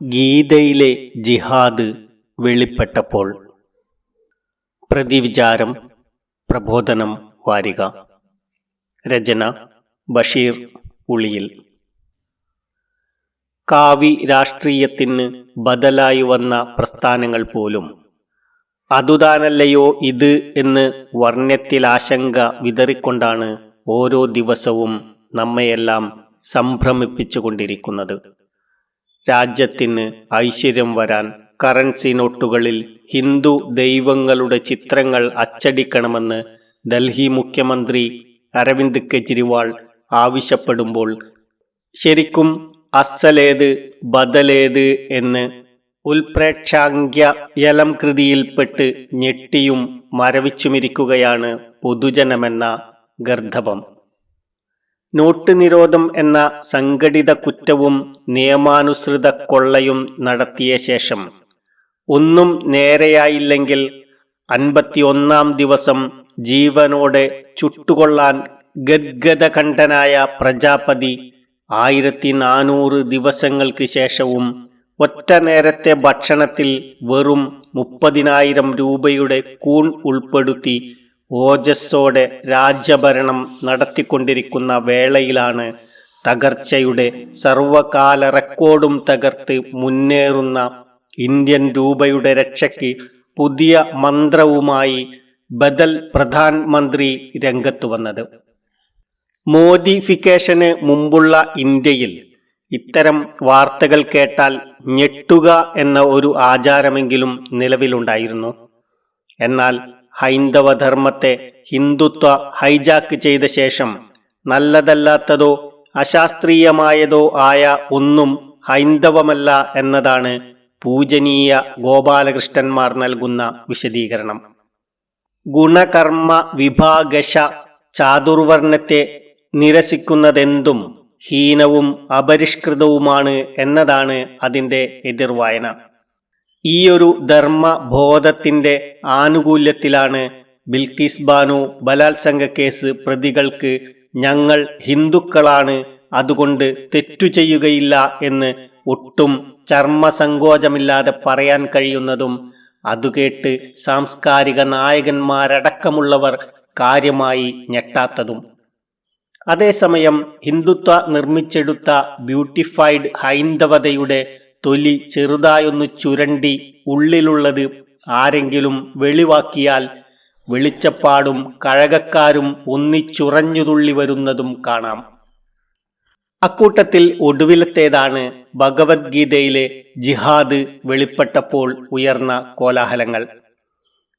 ഗീതയിലെ ജിഹാദ് വെളിപ്പെട്ടപ്പോൾ പ്രതിവിചാരം പ്രബോധനം വാരിക. രചന ബഷീർ ഉളിയിൽ. കാവി രാഷ്ട്രീയത്തിന് ബദലായി വന്ന പ്രസ്ഥാനങ്ങൾ പോലും അതുതാനല്ലയോ ഇത് എന്ന് വർണ്ണ്യത്തിലാശങ്ക വിതറിക്കൊണ്ടാണ് ഓരോ ദിവസവും നമ്മയെല്ലാം സംഭ്രമിപ്പിച്ചുകൊണ്ടിരിക്കുന്നത്. രാജ്യത്തിന് ഐശ്വര്യം വരാൻ കറൻസി നോട്ടുകളിൽ ഹിന്ദു ദൈവങ്ങളുടെ ചിത്രങ്ങൾ അച്ചടിക്കണമെന്ന് ഡൽഹി മുഖ്യമന്ത്രി അരവിന്ദ് കെജ്രിവാൾ ആവശ്യപ്പെടുമ്പോൾ ശരിക്കും അസലേത് ബദലേത് എന്ന് ഉൽപ്രേക്ഷാംഗ്യലം കൃതിയിൽപ്പെട്ട് ഞെട്ടിയും മരവിച്ചുമിരിക്കുകയാണ് പൊതുജനമെന്ന ഗർദ്ധപം. നോട്ട് നിരോധം എന്ന സംഘടിത കുറ്റവും നിയമാനുസൃത കൊള്ളയും നടത്തിയ ശേഷം ഒന്നും നേരെയായില്ലെങ്കിൽ 51-ാം ദിവസം ജീവനോടെ ചുട്ടുകൊള്ളാൻ ഗദ്ഗദകണ്ഠനായ പ്രജാപതി 1400 ദിവസങ്ങൾക്ക് ശേഷവും ഒറ്റ നേരത്തെ ഭക്ഷണത്തിൽ വെറും 30,000 രൂപയുടെ കൂൺ ഉൾപ്പെടുത്തി ഓജസ്സോടെ രാജ്യഭരണം നടത്തിക്കൊണ്ടിരിക്കുന്ന വേളയിലാണ് തകർച്ചയുടെ സർവകാല റെക്കോർഡും തകർത്ത് മുന്നേറുന്ന ഇന്ത്യൻ രൂപയുടെ രക്ഷയ്ക്ക് പുതിയ മന്ത്രവുമായി ബദൽ പ്രധാനമന്ത്രി രംഗത്ത് വന്നത്. മോദിഫിക്കേഷന് മുമ്പുള്ള ഇന്ത്യയിൽ ഇത്തരം വാർത്തകൾ കേട്ടാൽ ഞെട്ടുക എന്ന ഒരു ആചാരമെങ്കിലും നിലവിലുണ്ടായിരുന്നു. എന്നാൽ ഹൈന്ദവ ധർമ്മത്തെ ഹിന്ദുത്വ ഹൈജാക്ക് ചെയ്ത ശേഷം നല്ലതല്ലാത്തതോ അശാസ്ത്രീയമായതോ ആയ ഒന്നും ഹൈന്ദവമല്ല എന്നതാണ് പൂജനീയ ഗോപാലകൃഷ്ണന്മാർ നൽകുന്ന വിശദീകരണം. ഗുണകർമ്മ വിഭാഗശ ചാതുർവർണ്ണത്തെ നിരസിക്കുന്നതെന്തും ഹീനവും അപരിഷ്കൃതവുമാണ് എന്നതാണ് അതിൻ്റെ എതിർവായന. ഈയൊരു ധർമ്മബോധത്തിൻ്റെ ആനുകൂല്യത്തിലാണ് ബിൽക്കിസ് ബാനു ബലാത്സംഗ കേസ് പ്രതികൾക്ക് ഞങ്ങൾ ഹിന്ദുക്കളാണ്, അതുകൊണ്ട് തെറ്റു ചെയ്യുകയില്ല എന്ന് ഒട്ടും ചർമ്മസങ്കോചമില്ലാതെ പറയാൻ കഴിയുന്നതും അതുകേട്ട് സാംസ്കാരിക നായകന്മാരടക്കമുള്ളവർ കാര്യമായി ഞെട്ടാത്തതും. അതേസമയം ഹിന്ദുത്വ നിർമ്മിച്ചെടുത്ത ബ്യൂട്ടിഫൈഡ് ഹൈന്ദവതയുടെ തൊലി ചെറുതായൊന്ന് ചുരണ്ടി ഉള്ളിലുള്ളത് ആരെങ്കിലും വെളിവാക്കിയാൽ വെളിച്ചപ്പാടും കഴകക്കാരും ഒന്നിച്ചുറഞ്ഞുതുള്ളി വരുന്നതും കാണാം. അക്കൂട്ടത്തിൽ ഒടുവിലത്തേതാണ് ഭഗവത്ഗീതയിലെ ജിഹാദ് വെളിപ്പെട്ടപ്പോൾ ഉയർന്ന കോലാഹലങ്ങൾ.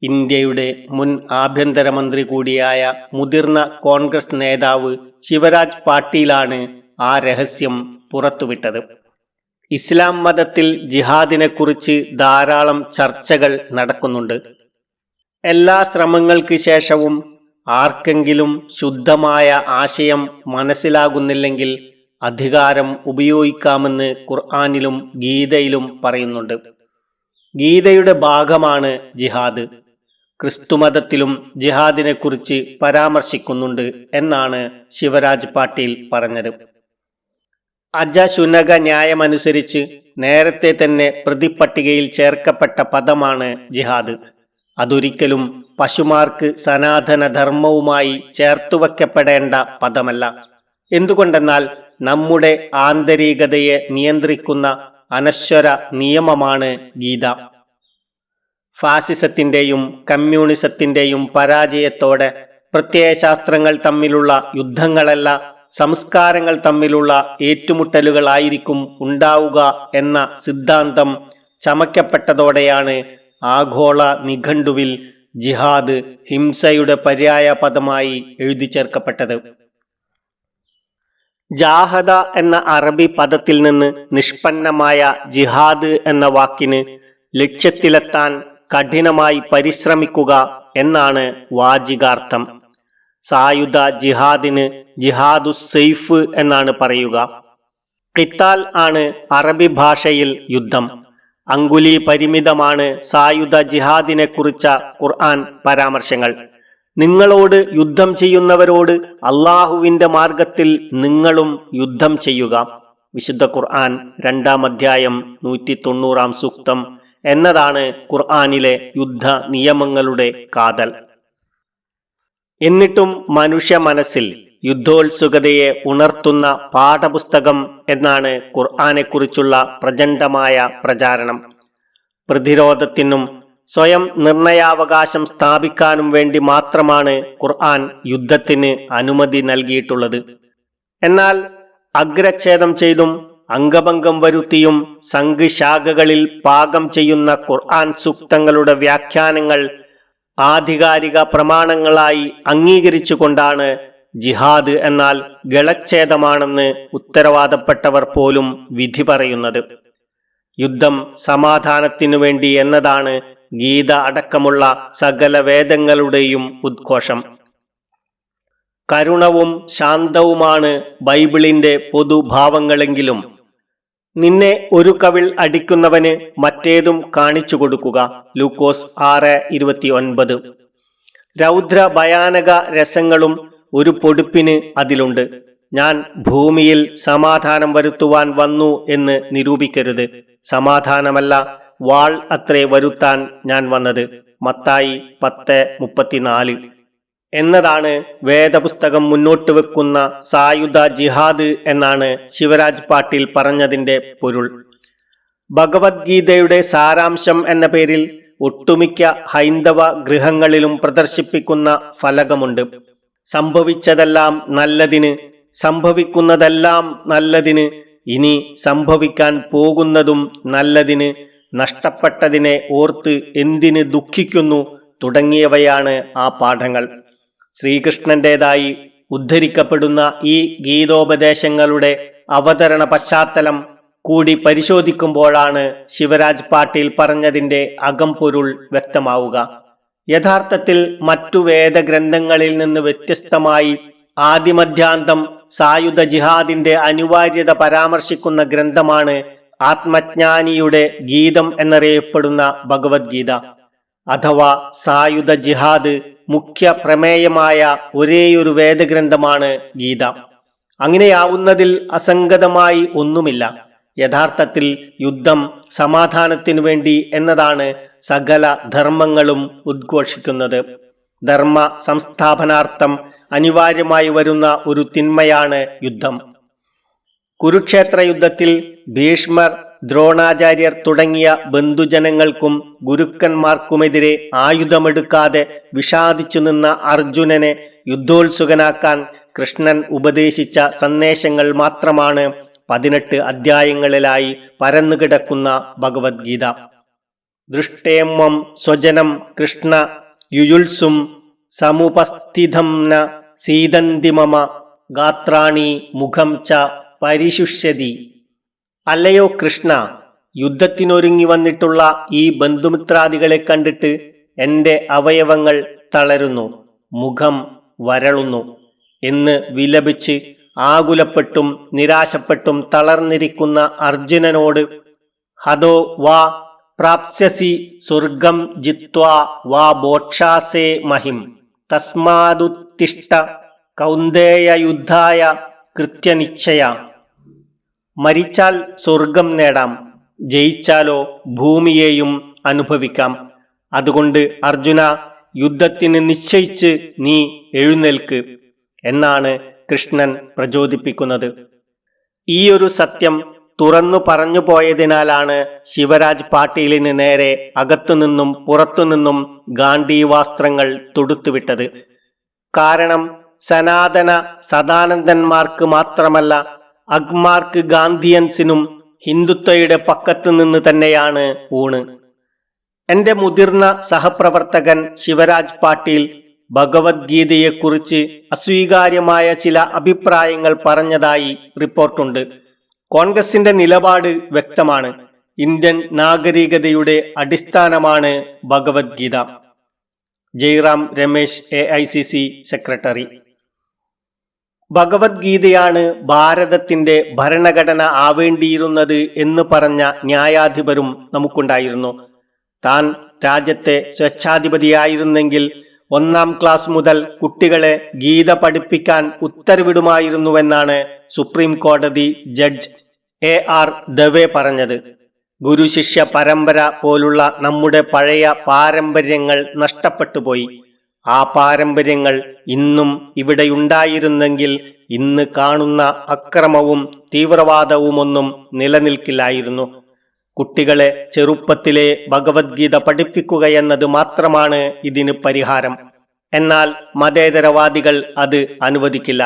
ഇന്ത്യയുടെ മുൻ ആഭ്യന്തരമന്ത്രി കൂടിയായ മുതിർന്ന കോൺഗ്രസ് നേതാവ് ശിവരാജ് പാട്ടീലാണ് ആ രഹസ്യം പുറത്തുവിട്ടത്. ഇസ്ലാം മതത്തിൽ ജിഹാദിനെക്കുറിച്ച് ധാരാളം ചർച്ചകൾ നടക്കുന്നുണ്ട്. എല്ലാ ശ്രമങ്ങൾക്ക് ശേഷവും ആർക്കെങ്കിലും ശുദ്ധമായ ആശയം മനസ്സിലാകുന്നില്ലെങ്കിൽ അധികാരം ഉപയോഗിക്കാമെന്ന് ഖുർആനിലും ഗീതയിലും പറയുന്നുണ്ട്. ഗീതയുടെ ഭാഗമാണ് ജിഹാദ്. ക്രിസ്തുമതത്തിലും ജിഹാദിനെക്കുറിച്ച് പരാമർശിക്കുന്നുണ്ട് എന്നാണ് ശിവരാജ് പാട്ടീൽ പറഞ്ഞത്. അജശുനക ന്യായമനുസരിച്ച് നേരത്തെ തന്നെ പ്രതിപട്ടികയിൽ ചേർക്കപ്പെട്ട പദമാണ് ജിഹാദ്. അതൊരിക്കലും പശുമാർക്ക് സനാതന ധർമ്മവുമായി ചേർത്തുവെക്കപ്പെടേണ്ട പദമല്ല. എന്തുകൊണ്ടെന്നാൽ നമ്മുടെ ആന്തരികതയെ നിയന്ത്രിക്കുന്ന അനശ്വര നിയമമാണ് ഗീത. ഫാസിസത്തിൻ്റെയും കമ്മ്യൂണിസത്തിൻ്റെയും പരാജയത്തോടെ പ്രത്യയശാസ്ത്രങ്ങൾ തമ്മിലുള്ള യുദ്ധങ്ങളല്ല, സംസ്കാരങ്ങൾ തമ്മിലുള്ള ഏറ്റുമുട്ടലുകളായിരിക്കും ഉണ്ടാവുക എന്ന സിദ്ധാന്തം ചമയ്ക്കപ്പെട്ടതോടെയാണ് ആഗോള നിഘണ്ടുവിൽ ജിഹാദ് ഹിംസയുടെ പര്യായ പദമായി എഴുതി ചേർക്കപ്പെട്ടത്. ജാഹദ എന്ന അറബി പദത്തിൽ നിന്ന് നിഷ്പന്നമായ ജിഹാദ് എന്ന വാക്കിന് ലക്ഷ്യത്തിലെത്താൻ കഠിനമായി പരിശ്രമിക്കുക എന്നാണ് വാചികാർത്ഥം. സായുധ ജിഹാദിന് ജിഹാദു സൈഫ് എന്നാണ് പറയുക. ഖിത്താൽ ആണ് അറബി ഭാഷയിൽ യുദ്ധം. അങ്കുലി പരിമിതമാണ് സായുധ ജിഹാദിനെ കുറിച്ച ഖുർആൻ പരാമർശങ്ങൾ. നിങ്ങളോട് യുദ്ധം ചെയ്യുന്നവരോട് അള്ളാഹുവിൻ്റെ മാർഗത്തിൽ നിങ്ങളും യുദ്ധം ചെയ്യുക. വിശുദ്ധ ഖുർആൻ 2-ാം അധ്യായം 190-ാം സൂക്തം എന്നതാണ് ഖുർആനിലെ യുദ്ധ നിയമങ്ങളുടെ കാതൽ. എന്നിട്ടും മനുഷ്യ മനസ്സിൽ യുദ്ധോത്സുകതയെ ഉണർത്തുന്ന പാഠപുസ്തകം എന്നാണ് ഖുർആനെക്കുറിച്ചുള്ള പ്രചണ്ഡമായ പ്രചാരണം. പ്രതിരോധത്തിനും സ്വയം നിർണയാവകാശം സ്ഥാപിക്കാനും വേണ്ടി മാത്രമാണ് ഖുർആൻ യുദ്ധത്തിന് അനുമതി നൽകിയിട്ടുള്ളത്. എന്നാൽ അഗ്രച്ഛേദം ചെയ്തും അംഗഭംഗം വരുത്തിയും സംഘശാഖകളിൽ പാകം ചെയ്യുന്ന ഖുർആൻ സൂക്തങ്ങളുടെ വ്യാഖ്യാനങ്ങൾ ആധികാരിക പ്രമാണങ്ങളായി അംഗീകരിച്ചുകൊണ്ടാണ് ജിഹാദ് എന്നാൽ ഗളച്ഛേദമാണെന്ന് ഉത്തരവാദപ്പെട്ടവർ പോലും വിധി പറയുന്നത്. യുദ്ധം സമാധാനത്തിനു വേണ്ടി എന്നതാണ് ഗീത അടക്കമുള്ള സകല വേദങ്ങളുടെയും ഉദ്ഘോഷം. കരുണവും ശാന്തവുമാണ് ബൈബിളിന്റെ പൊതുഭാവങ്ങളെങ്കിലും നിന്നെ ഒരു കവിൾ അടിക്കുന്നവന് മറ്റേതും കാണിച്ചു കൊടുക്കുക. ലൂക്കോസ് 6:29. രൗദ്ര ഭയാനക രസങ്ങളും ഒരു പൊടുപ്പിന് അതിലുണ്ട്. ഞാൻ ഭൂമിയിൽ സമാധാനം വരുത്തുവാൻ വന്നു എന്ന് നിരൂപിക്കരുത്. സമാധാനമല്ല, വാൾ അത്രേ വരുത്താൻ ഞാൻ വന്നത്. മത്തായി 10:34 എന്നതാണ് വേദപുസ്തകം മുന്നോട്ട് വെക്കുന്ന സായുധ ജിഹാദ് എന്നാണ് ശിവരാജ് പാട്ടീൽ പറഞ്ഞതിന്റെ പൊരുൾ. ഭഗവത്ഗീതയുടെ സാരാംശം എന്ന പേരിൽ ഒട്ടുമിക്ക ഹൈന്ദവ ഗൃഹങ്ങളിലും പ്രദർശിപ്പിക്കുന്ന ഫലകമുണ്ട്. സംഭവിച്ചതെല്ലാം നല്ലതിന്, സംഭവിക്കുന്നതെല്ലാം നല്ലതിന്, ഇനി സംഭവിക്കാൻ പോകുന്നതും നല്ലതിന്, നഷ്ടപ്പെട്ടതിനെ ഓർത്ത് എന്തിന് ദുഃഖിക്കുന്നു തുടങ്ങിയവയാണ് ആ പാഠങ്ങൾ. ശ്രീകൃഷ്ണന്റേതായി ഉദ്ധരിക്കപ്പെടുന്ന ഈ ഗീതോപദേശങ്ങളുടെ അവതരണ പശ്ചാത്തലം കൂടി പരിശോധിക്കുമ്പോഴാണ് ശിവരാജ് പാട്ടീൽ പറഞ്ഞതിന്റെ അകംപൊരുൾ വ്യക്തമാവുക. യഥാർത്ഥത്തിൽ മറ്റു വേദഗ്രന്ഥങ്ങളിൽ നിന്ന് വ്യത്യസ്തമായി ആദിമധ്യാന്തം സായുധ ജിഹാദിന്റെ അനിവാര്യത പരാമർശിക്കുന്ന ഗ്രന്ഥമാണ് ആത്മജ്ഞാനിയുടെ ഗീതം എന്നറിയപ്പെടുന്ന ഭഗവത്ഗീത അഥവാ സായുധ ജിഹാദ്. മുഖ്യ പ്രമേയമായ ഒരേയൊരു വേദഗ്രന്ഥമാണ് ഗീത. അങ്ങനെയാവുന്നതിൽ അസംഗതമായി ഒന്നുമില്ല. യഥാർത്ഥത്തിൽ യുദ്ധം സമാധാനത്തിനു വേണ്ടി എന്നതാണ് സകല ധർമ്മങ്ങളും ഉദ്ഘോഷിക്കുന്നത്. ധർമ്മ സംസ്ഥാപനാർത്ഥം അനിവാര്യമായി വരുന്ന ഒരു തിന്മയാണ് യുദ്ധം. കുരുക്ഷേത്ര യുദ്ധത്തിൽ ഭീഷ്മർ, ദ്രോണാചാര്യർ തുടങ്ങിയ ബന്ധുജനങ്ങൾക്കും ഗുരുക്കന്മാർക്കുമെതിരെ ആയുധമെടുക്കാതെ വിഷാദിച്ചു നിന്ന അർജുനനെ യുദ്ധോത്സുകനാക്കാൻ കൃഷ്ണൻ ഉപദേശിച്ച സന്ദേശങ്ങൾ മാത്രമാണ് 18 അധ്യായങ്ങളിലായി പരന്നുകിടക്കുന്ന ഭഗവത്ഗീത. ദൃഷ്ടേമ്മം സ്വജനം കൃഷ്ണ യുയുത്സും സമുപസ്ഥിതം ന സീദന്തി മമ ഗാത്രാണി മുഖം ച പരിശുഷ്യതി. അല്ലയോ കൃഷ്ണ, യുദ്ധത്തിനൊരുങ്ങി വന്നിട്ടുള്ള ഈ ബന്ധുമിത്രാദികളെ കണ്ടിട്ട് എൻ്റെ അവയവങ്ങൾ തളരുന്നു, മുഖം വരളുന്നു എന്ന് വിലപിച്ച് ആകുലപ്പെട്ടും നിരാശപ്പെട്ടും തളർന്നിരിക്കുന്ന അർജുനനോട് ഹതോ വാ പ്രാപ്സ്യസി സ്വർഗം ജിത്വാ വാ ബോക്ഷാസേ മഹിം തസ്മാദുത്തിഷ്ഠ കൗന്ദേയ യുദ്ധായ കൃത്യനിശ്ചയ. മരിച്ചാൽ സ്വർഗം നേടാം, ജയിച്ചാലോ ഭൂമിയെയും അനുഭവിക്കാം. അതുകൊണ്ട് അർജുന, യുദ്ധത്തിന് നിശ്ചയിച്ച് നീ എഴുന്നേൽക്ക് എന്നാണ് കൃഷ്ണൻ പ്രചോദിപ്പിക്കുന്നത്. ഈയൊരു സത്യം തുറന്നു പറഞ്ഞു പോയതിനാലാണ് ശിവരാജ് പാട്ടീലിന് നേരെ അകത്തുനിന്നും പുറത്തുനിന്നും ഗാന്ധീവാസ്ത്രങ്ങൾ തൊടുത്തുവിട്ടത്. കാരണം സനാതന സദാനന്ദന്മാർക്ക് മാത്രമല്ല, അഗ്മാർക്ക് ഗാന്ധിയൻസിനും ഹിന്ദുത്വയുടെ പക്കത്തു നിന്ന് തന്നെയാണ് ഊണ്. എന്റെ മുതിർന്ന സഹപ്രവർത്തകൻ ശിവരാജ് പാട്ടീൽ ഭഗവത്ഗീതയെക്കുറിച്ച് അസ്വീകാര്യമായ ചില അഭിപ്രായങ്ങൾ പറഞ്ഞതായി റിപ്പോർട്ടുണ്ട്. കോൺഗ്രസിന്റെ നിലപാട് വ്യക്തമാണ്. ഇന്ത്യൻ നാഗരികതയുടെ അടിസ്ഥാനമാണ് ഭഗവത്ഗീത. Jairam Ramesh, AICC secretary. ഭഗവത്ഗീതയാണ് ഭാരതത്തിന്റെ ഭരണഘടന ആവേണ്ടിയിരുന്നത് എന്ന് പറഞ്ഞ ന്യായാധിപരും നമുക്കുണ്ടായിരുന്നു. താൻ രാജ്യത്തെ സ്വേച്ഛാധിപതിയായിരുന്നെങ്കിൽ 1-ാം ക്ലാസ് മുതൽ കുട്ടികളെ ഗീത പഠിപ്പിക്കാൻ ഉത്തരവിടുമായിരുന്നുവെന്നാണ് സുപ്രീം കോടതി ജഡ്ജ് AR ദവെ പറഞ്ഞത്. ഗുരുശിഷ്യ പരമ്പര പോലുള്ള നമ്മുടെ പഴയ പാരമ്പര്യങ്ങൾ നഷ്ടപ്പെട്ടുപോയി. ആ പാരമ്പര്യങ്ങൾ ഇന്നും ഇവിടെയുണ്ടായിരുന്നെങ്കിൽ ഇന്ന് കാണുന്ന അക്രമവും തീവ്രവാദവുമൊന്നും നിലനിൽക്കില്ലായിരുന്നു. കുട്ടികളെ ചെറുപ്പത്തിലെ ഭഗവത്ഗീത പഠിപ്പിക്കുകയെന്നത് മാത്രമാണ് ഇതിന് പരിഹാരം. എന്നാൽ മതേതരവാദികൾ അത് അനുവദിക്കില്ല.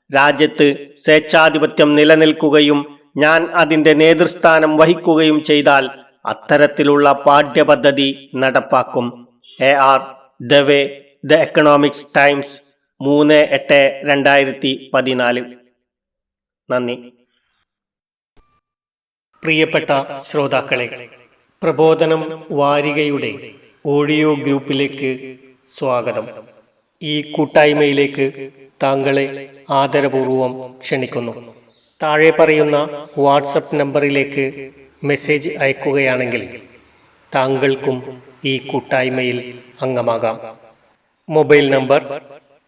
രാജ്യത്ത് സ്വേച്ഛാധിപത്യം നിലനിൽക്കുകയും ഞാൻ അതിന്റെ നേതൃസ്ഥാനം വഹിക്കുകയും ചെയ്താൽ അത്തരത്തിലുള്ള പാഠ്യപദ്ധതി നടപ്പാക്കും. AR Dave, the economics times, 3/8/2014. നന്ദി. പ്രിയപ്പെട്ട ശ്രോതാക്കളെ, പ്രബോധനം വാരികയുടെ ഓഡിയോ ഗ്രൂപ്പിലേക്ക് സ്വാഗതം. ഈ കൂട്ടായ്മയിലേക്ക് താങ്കളെ ആദരപൂർവം ക്ഷണിക്കുന്നു. താഴെ പറയുന്ന വാട്സപ്പ് നമ്പറിലേക്ക് മെസ്സേജ് അയക്കുകയാണെങ്കിൽ താങ്കൾക്കും ഈ കൂട്ടായ്മയിൽ അംഗമാകാം. Mobile number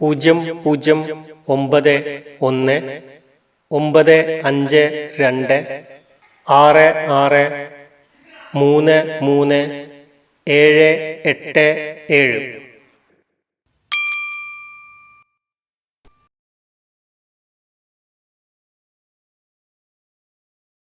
001-952-663-33787.